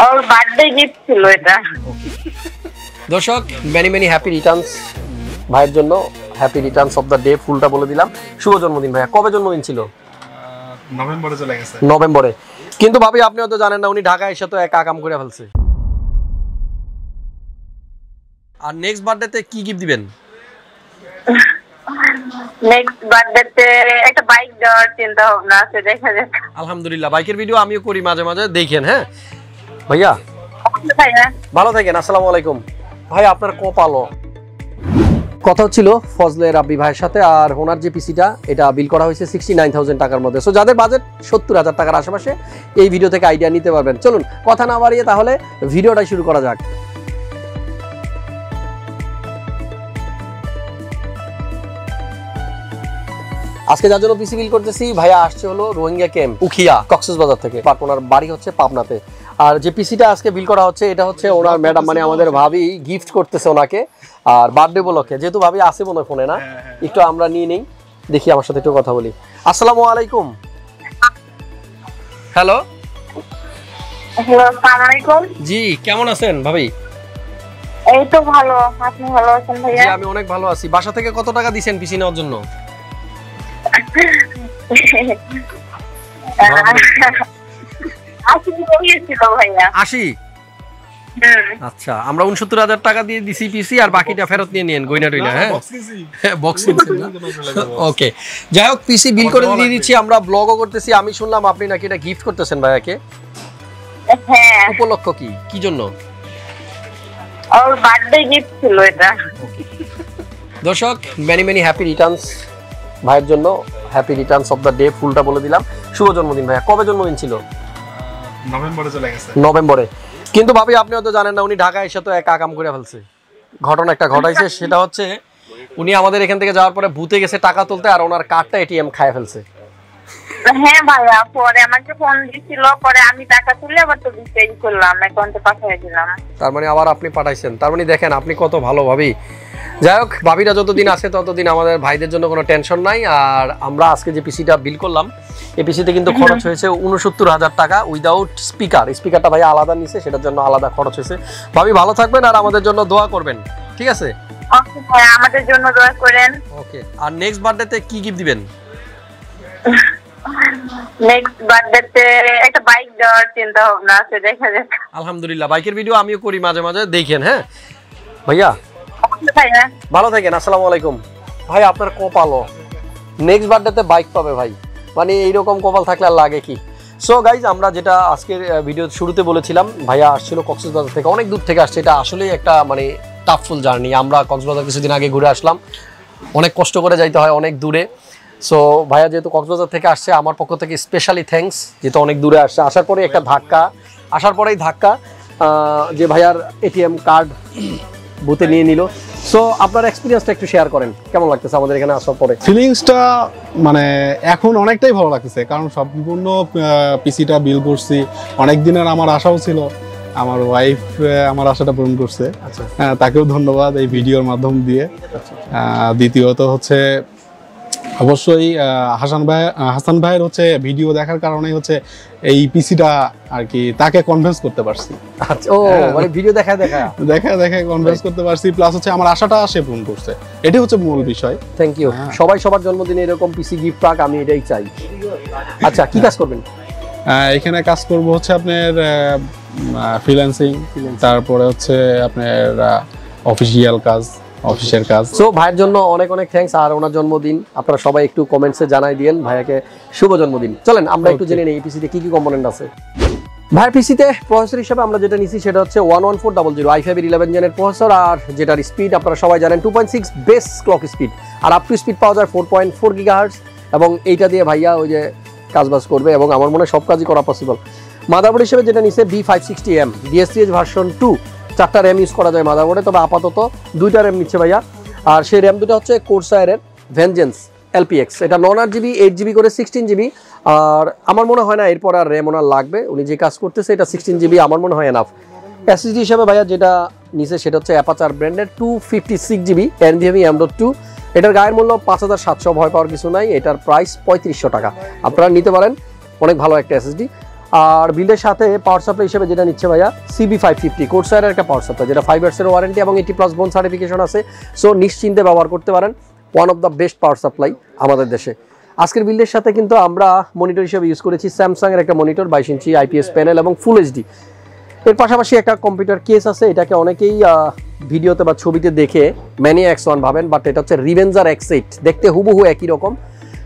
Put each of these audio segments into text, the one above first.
ওর birthday gift ছিল এটা। দর্শক মেনি মেনি হ্যাপি রিটার্নস ভাইয়ের জন্য, happy Returns of the day ফুলটা বলে দিলাম। শুভ জন্মদিন ভাইয়া। কবে জন্মদিন ছিল? নভেম্বরে চলে গেছে। নভেম্বরে। কিন্তু ভাবি আপনি হয়তো জানেন না, উনি ঢাকায় এসে তো একা কাম করে ফেলছে। আর নেক্সট বার্থডেতে কি গিফট দিবেন? নেক্সট বার্থডেতে একটা বাইক দেওয়ার চিন্তা ভাবনা আছে, দেখা যাক। আলহামদুলিল্লাহ, বাইকের ভিডিও আমিও করি মাঝে মাঝে, দেখেন। হ্যাঁ ভাইয়া ভাইয়া ভালো থাকেন। আসসালামু আলাইকুম। ভাই আপনার কপালও কথা হচ্ছিল ফজলে রাব্বি ভাইয়ের সাথে, আর ওনার যে পিসিটা এটা বিল করা হয়েছে 69,000 টাকার মধ্যে। সো যাদের বাজেট 70,000 টাকার আশেপাশে এই ভিডিও থেকে আইডিয়া নিতে পারবেন। চলুন কথা না বাড়িয়ে তাহলে ভিডিওটা শুরু করা যাক। আজকে যার জন্য পিসি বিল করতেছি, ভাইয়া আসছে হলো রোহিঙ্গা ক্যাম্প উখিয়া কক্সবাজার থেকে। ওনার বাড়ি হচ্ছে পাবনাতে। আর যে পিসিটা আজকে বিল করা হচ্ছে এটা হচ্ছে ওনার ম্যাডাম মানে আমাদের ভাবি গিফট করতেছে ওনাকে, আর বার্থডে উপলক্ষে। যেহেতু ভাবি আসে মনে ফোনে না, একটু আমরা নিয়ে নেই, দেখি আমার সাথে একটু কথা বলি। আসসালামু আলাইকুম। হ্যালো হ্যালো, আসসালামু আলাইকুম। জি কেমন আছেন ভাবি? এই তো ভালো, আপনি ভালো আছেন ভাইয়া? জি আমি অনেক ভালো আছি। বাসা থেকে কত টাকা দিবেন পিসি নেওয়ার জন্য? আচ্ছা, আমরা 69,000 টাকা দিয়ে দিছি পিসি, আর বাকিটা ফেরত নিয়ে নিন গয়না টইনা। হ্যাঁ বক্স কিনছেন না? ওকে, যাই হোক পিসি বিল করে দিয়ে দিচ্ছি, আমরা ব্লগও করতেছি। আমি শুনলাম আপনি নাকি এটা গিফট করতেছেন ভাইয়াকে। হ্যাঁ, উপলক্ষ কি, কি জন্য? ওর বার্থডে গিফট ছিল এটা। দর্শক মেনি মেনি হ্যাপি রিটার্নস ভাইয়ের জন্য, happy Returns of the day ফুলটা বলে দিলাম। শুভ জন্মদিন ভাইয়া। কবে জন্মদিন ছিল? নভেম্বরে চলে গেছে। নভেম্বরে। কিন্তু ভাবি আপনি হয়তো জানেন না, উনি ঢাকায় এসে তো একা কাম করে ফেলছে। ঘটনা একটা ঘটাইছে, সেটা হচ্ছে উনি আমাদের এখান থেকে যাওয়ার পরে ভূতে গেছে টাকা তুলতে, আর ওনার কার্ডটা এটিএম খায় ফেলছে। হ্যাঁ ভাইয়া, পরে আমাকে ফোন দিছিল, পরে আমি টাকা তুলে আবার তো চেঞ্জ করলাম, অ্যাকাউন্টে পাঠিয়ে দিলাম। তার মানে আবার আপনি পাঠাইছেন, তার মানে দেখেন আপনি কত ভালো ভাবি। যাই হোক, ভাবিরা যতদিন আছে ততদিন আমাদের ভাইদের জন্য কোনো টেনশন নাই। আর আমরা আজকে যে পিসিটা বিল করলাম, এই পিসিতে কিন্তু খরচ হয়েছে 69,000 টাকা উইদাউট স্পিকার। স্পিকারটা ভাই আলাদা নিছে, সেটার জন্য আলাদা খরচ হয়েছে। ভাবি ভালো থাকবেন আর আমাদের জন্য দোয়া করবেন, ঠিক আছে? ওকে ভাই, আমাদের জন্য দোয়া করেন। ওকে। আর নেক্সট বার্থডেতে কি গিফট দিবেন? নেক্সট বার্থডেতে একটা বাইক দেওয়ার চিন্তা ভাবনা আছে, দেখা যাক। আলহামদুলিল্লাহ, বাইকের ভিডিও আমিও করি মাঝে মাঝে, দেখেন। হ্যাঁ ভাইয়া ভাইয়া ভালো থাকেন। আসসালামু আলাইকুম। ভাই আপনার কপালও নেক্সট বার্থডেতে বাইক পাবে ভাই, মানে এইরকম কপাল থাকলে আর লাগে কি। সো গাইজ, আমরা যেটা আজকের ভিডিওর শুরুতে বলেছিলাম, ভাইয়া আসছিল কক্সবাজার থেকে, অনেক দূর থেকে আসছে। এটা আসলেই একটা মানে টাফফুল জার্নি। আমরা কক্সবাজার কিছুদিন আগে ঘুরে আসলাম, অনেক কষ্ট করে যাইতে হয়, অনেক দূরে। সো ভাইয়া যেহেতু কক্সবাজার থেকে আসছে, আমার পক্ষ থেকে স্পেশালি থ্যাঙ্কস, যেহেতু অনেক দূরে আসছে। আসার পরে একটা ধাক্কা, আসার পরেই ধাক্কা যে ভাইয়ার এটিএম কার্ড বুথে নিয়ে নিল। সো আপনার এক্সপিরিয়েন্সটা একটু শেয়ার করেন, কেমন লাগতেছে আমাদের এখানে আসার পরে? ফিলিংসটা মানে এখন অনেকটাই ভালো লাগতেছে, কারণ সম্পূর্ণ পিসিটা বিল করছি। অনেক দিনের আমার আশাও ছিল, আমার ওয়াইফ আমার আশাটা পূরণ করছে। তাকেও ধন্যবাদ এই ভিডিওর মাধ্যম দিয়ে। দ্বিতীয়ত হচ্ছে অবশ্যই হাসান ভাইয়ের হচ্ছে ভিডিও দেখার কারণে হচ্ছে এই পিসিটা আর কি তাকে কনভিন্স করতে পারছি। আচ্ছা, ও মানে ভিডিও দেখা কনভিন্স করতে পারছি, প্লাস হচ্ছে আমার আশাটা সে পূরণ করছে। এটাই হচ্ছে মূল বিষয়। Thank you. সবাই সবার জন্মদিনে এরকম পিসি গিফট পাক, আমি এটাই চাই। আচ্ছা, কি কাজ করবেন এখানে? কাজ করব হচ্ছে আপনার ফ্রিল্যান্সিং, তারপরে হচ্ছে আপনার অফিসিয়াল কাজ, অফিসের কাজ। সো ভাইয়ের জন্য অনেক অনেক থ্যাঙ্কস। আর ওনার জন্মদিন আপনারা সবাই একটু কমেন্টসে জানাই দিয়েন ভাইয়াকে শুভ জন্মদিন। চলেন আমরা একটু জেনে নিই এই পিসিতে কি কি কম্পোনেন্ট আছে। ভাইয়ের পিসিতে প্রসেসর হিসেবে আমরা যেটা নিছি সেটা হচ্ছে 11400 i5 11 জেনের প্রসেসর, আর যেটার স্পিড আপনারা সবাই জানেন 2.6 বেস ক্লক স্পিড, আর আপ টু স্পিড পাওয়া যায় 4.4 গিগাহার্টজ। এবং এইটা দিয়ে ভাইয়া ওই যে কাজবাজ করবে, এবং আমার মনে হয় সব কাজই করা পসিবল। মাদারবোর্ড হিসেবে যেটা নিছে B560M DSCH ভার্সন 2, 4টা র্যাম ইউজ করা যায় মাদারবোর্ডে, তবে আপাতত 2টা র্যাম নিচ্ছে ভাইয়া। আর সেই র্যাম দুটো হচ্ছে কোরসায়ারের ভেনজেন্স LPX, এটা 9GB 8GB করে 16GB। আর আমার মনে হয় না এরপর আর র্যাম ওনার লাগবে, উনি যে কাজ করতেছে এটা 16GB আমার মনে হয় এনাফ। SSD হিসেবে ভাইয়া যেটা নিচে সেটা হচ্ছে অ্যাপাচার ব্র্যান্ডের 256GB NVMe M.2, এটার গায়ের মূল্য 5700, ভয় পাওয়ার কিছু নাই। এটার প্রাইস 3500 টাকা। আপনারা নিতে পারেন, অনেক ভালো একটা SSD। আর বিলের সাথে পাওয়ার সাপ্লাই হিসেবে যেটা নিচ্ছে ভাইয়া CB550 Corsair এর একটা পাওয়ার সাপ্লাই, যেটা 5 ইয়ার্স এর ওয়ারেন্টি এবং 80+ বোন সার্টিফিকেশন আছে। সো নিশ্চিন্তে ব্যবহার করতে পারেন, one of the best power supply আমাদের দেশে। আজকের বিল্ডের সাথে কিন্তু আমরা মনিটর হিসেবে ইউজ করেছি স্যামসাং এর একটা মনিটর 22 ইঞ্চি IPS প্যানেল এবং ফুল HD। এর পাশাপাশি একটা কম্পিউটার কেস আছে, এটাকে অনেকেই ভিডিওতে বা ছবিতে দেখে ম্যানিয়া X1 ভাবেন, বাট এটা হচ্ছে রিভেঞ্জার X8, দেখতে হুবহু একই রকম।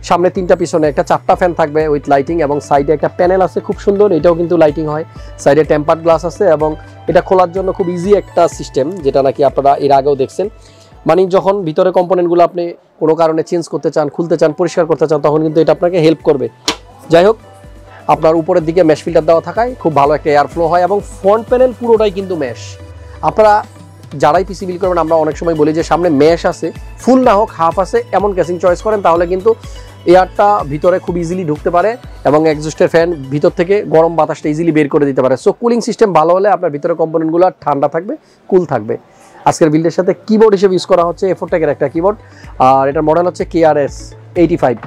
সামনে 3টা পিছনে একটা 4টা ফ্যান থাকবে উইথ লাইটিং, এবং সাইডে একটা প্যানেল আছে খুব সুন্দর, এটাও কিন্তু লাইটিং হয়। সাইডে টেম্পার্ড গ্লাস আছে এবং এটা খোলার জন্য খুব ইজি একটা সিস্টেম, যেটা নাকি আপনারা এর আগেও দেখছেন। মানে যখন ভিতরে কম্পোনেন্টগুলো আপনি কোনো কারণে চেঞ্জ করতে চান, খুলতে চান, পরিষ্কার করতে চান, তখন কিন্তু এটা আপনাকে হেল্প করবে। যাই হোক, আপনার উপরের দিকে ম্যাশ ফিল্টার দেওয়া থাকায় খুব ভালো একটা এয়ার ফ্লো হয়, এবং ফ্রন্ট প্যানেল পুরোটাই কিন্তু ম্যাশ। আপনারা যারাই পিসি বিল করবেন, আমরা অনেক সময় বলি যে সামনে ম্যাশ আছে, ফুল না হোক হাফ আছে, এমন কেসিং চয়েস করেন, তাহলে কিন্তু এয়ারটা ভিতরে খুব ইজিলি ঢুকতে পারে এবং এক্সস্টের ফ্যান ভিতর থেকে গরম বাতাসটা ইজিলি বের করে দিতে পারে। সো কুলিং সিস্টেম ভালো হলে আপনার ভিতরে কম্পোনেন্টগুলো ঠান্ডা থাকবে, কুল থাকবে। আজকের বিল্ডের সাথে কিবোর্ড হিসেবে ইউজ করা হচ্ছে A4tech এর একটা কিবোর্ড, আর এটার মডেল হচ্ছে KRS85।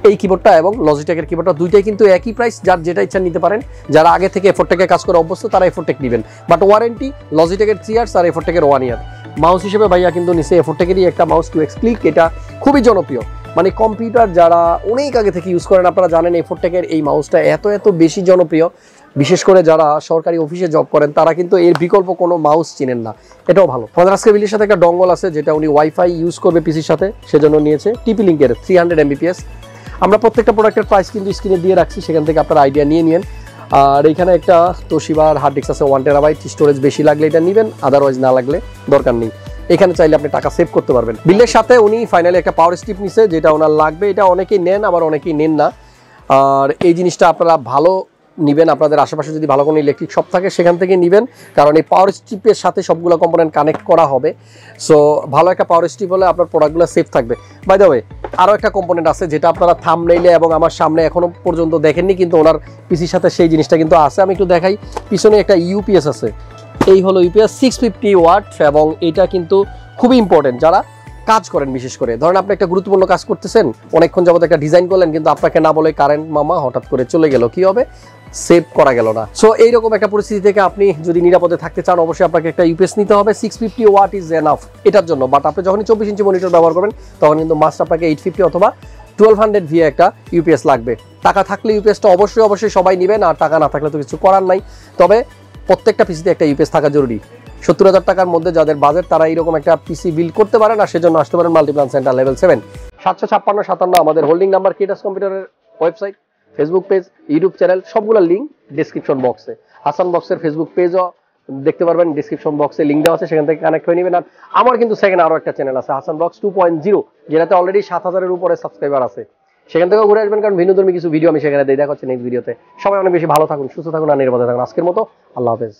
এই কিবোর্ডটা এবং লজিটেকের কিবোর্ডটা দুইটাই কিন্তু একই প্রাইস, যার যেটা ইচ্ছা নিতে পারেন। যারা আগে থেকে A4tech কাজ করে অভ্যস্ত তারা A4tech নেবেন, বাট ওয়ারেন্টি লজিটেকের 3 ইয়ার্স আর A4tech 1 ইয়ার। মাউস হিসেবে ভাইয়া কিন্তু নিচে A4tech-এরই একটা মাউস 2x ক্লিক, এটা খুবই জনপ্রিয়। মানে কম্পিউটার যারা অনেক আগে থেকে ইউজ করেন, আপনারা জানেন A4tech-এর এই মাউসটা এত বেশি জনপ্রিয়, বিশেষ করে যারা সরকারি অফিসে জব করেন তারা কিন্তু এর বিকল্প কোনো মাউস চিনেন না, এটাও ভালো। আমাদের আজকের বিলের সাথে একটা ডঙ্গল আছে, যেটা উনি ওয়াইফাই ইউজ করবে পিসির সাথে, সেজন্য নিয়েছে TP লিঙ্কের 300 Mbps। আমরা প্রত্যেকটা প্রোডাক্টের প্রাইস কিন্তু স্ক্রিনে দিয়ে রাখছি, সেখান থেকে আপনারা আইডিয়া নিয়ে নিন। আর এখানে একটা তোশিবার হার্ড ডিস্ক আছে 1 TB, স্টোরেজ বেশি লাগলে এটা নেবেন, আদারওয়াইজ না লাগলে দরকার নেই। এখানে চাইলে আপনি টাকা সেভ করতে পারবেন। বিলের সাথে উনি ফাইনালি একটা পাওয়ার স্ট্রিপ নিছে, যেটা ওনার লাগবে। এটা অনেকেই নেন, আবার অনেকেই নেন না। আর এই জিনিসটা আপনারা ভালো নেবেন, আপনাদের আশেপাশে যদি ভালো কোনো ইলেকট্রিক শপ থাকে সেখান থেকে নেবেন, কারণ এই পাওয়ার স্ট্রিপের সাথে সবগুলো কম্পোনেন্ট কানেক্ট করা হবে। সো ভালো একটা পাওয়ার স্ট্রিপ হলে আপনার প্রোডাক্টগুলো সেফ থাকবে। বাই দ্য ওয়ে, আরও একটা কম্পোনেন্ট আছে যেটা আপনারা থাম্বনেইলে এবং আমার সামনে এখনো পর্যন্ত দেখেননি, কিন্তু ওনার পিসির সাথে সেই জিনিসটা কিন্তু আছে। আমি একটু দেখাই, পিছনে একটা ইউপিএস আছে, এই হলো ইউপিএস 650 ওয়াট, এবং এটা কিন্তু খুবই ইম্পর্টেন্ট যারা কাজ করেন। বিশেষ করে ধরেন আপনি একটা গুরুত্বপূর্ণ কাজ করতেছেন, অনেকক্ষণ যাবত একটা ডিজাইন করলেন, কিন্তু আপনাকে না বলে কারেন্ট মামা হঠাৎ করে চলে গেল, কি হবে? সেভ করা গেল না। সো এইরকম একটা পরিস্থিতি থেকে আপনি যদি নিরাপদে থাকতে চান, অবশ্যই আপনাকে একটা ইউপিএস নিতে হবে। 650 ওয়াট ইজ এনাফ এটার জন্য, বাট আপনি যখনই 24 ইঞ্চি মনিটর ব্যবহার করবেন তখন কিন্তু মাস্ট আপনাকে 850 অথবা 1200 VA একটা ইউপিএস লাগবে। টাকা থাকলে ইউপিএসটা অবশ্যই সবাই নেবেন, আর টাকা না থাকলে তো কিছু করার নাই। তবে প্রত্যেকটা পিসিতে একটা ইউপিএস থাকা জরুরি। 70,000 টাকার মধ্যে যাদের বাজেট, তারা এইরকম একটা পিসি বিল্ড করতে পারেন, আর সেজন্য আসতে পারেন মাল্টিপ্লান সেন্টার লেভেল 7, 75657 আমাদের হোল্ডিং নাম্বার। কিটাস কম্পিউটারের website, Facebook page, YouTube channel, সবগুলোর লিঙ্ক ডিসক্রিপশন বক্সে। হাসান বক্সের ফেসবুক পেজও দেখতে পারবেন, ডিসক্রিপশন বক্সে লিঙ্ক দেওয়া আছে, সেখান থেকে কানেক্ট হয়ে নেবেন। আর আমার কিন্তু সেকেন্ড আরও একটা চ্যানেল আছে, হাসান বক্স 2.0, যেটাতে অলরেডি 7000-এর উপরে সাবস্ক্রাইবার আছে। সেখান থেকেও ঘুরে আসবেন, কারণ ভিন্নধর্মী কিছু ভিডিও আমি সেখানে দেখা হচ্ছে নেক্সট ভিডিওতে। সবাই অনেক বেশি ভালো থাকুন, সুস্থ থাকুন, আর নিরাপদে থাকুন। আজকের মতো আল্লাহ হাফেজ।